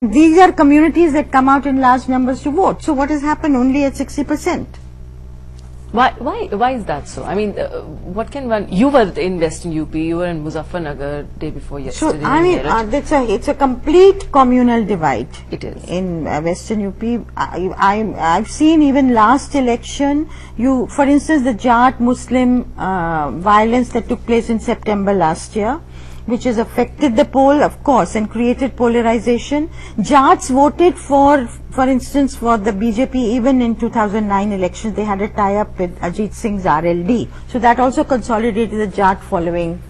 These are communities that come out in large numbers to vote. So what has happened only at 60%? Why is that so? I mean, what can one? You were in Western UP. You were in Muzaffarnagar day before yesterday. So I mean, it's a complete communal divide. It is in Western UP. I've seen even last election. For instance, the Jat Muslim violence that took place in September last year, which has affected the poll, of course, and created polarization. Jats voted for instance, for the BJP even in 2009 elections. They had a tie-up with Ajit Singh's RLD. So that also consolidated the Jat following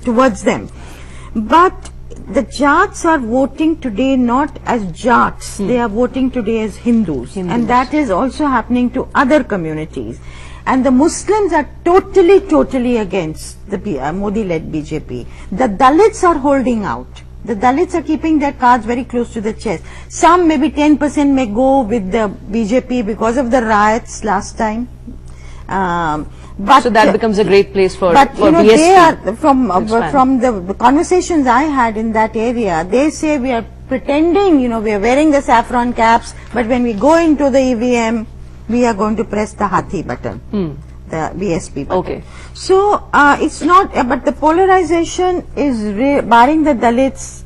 towards them. But the Jats are voting today not as Jats. They are voting today as Hindus. And that is also happening to other communities. And the Muslims are totally against the Modi-led BJP. The Dalits are holding out. The Dalits are keeping their cards very close to the chest. Some, maybe 10% may go with the BJP because of the riots last time. But so that becomes a great place for BSP. They are, from the conversations I had in that area, they say we are pretending, we are wearing the saffron caps, but when we go into the EVM, we are going to press the Hathi button, the BSP button. Okay. So, it's not, but the polarization is, barring the Dalits,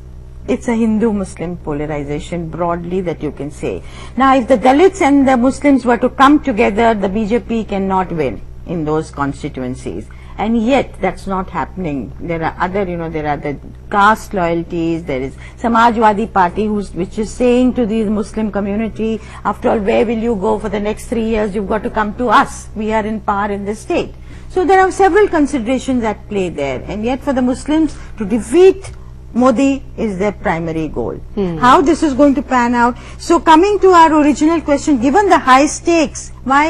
it's a Hindu-Muslim polarization broadly that you can say. Now, if the Dalits and the Muslims were to come together, the BJP cannot win in those constituencies. And yet, that's not happening. There are other, there are the caste loyalties. There is Samajwadi Party, which is saying to the Muslim community, after all, where will you go for the next 3 years? You've got to come to us. We are in power in the state. So there are several considerations at play there. And yet, for the Muslims to defeat Modi is their primary goal. How this is going to pan out? So coming to our original question, given the high stakes, why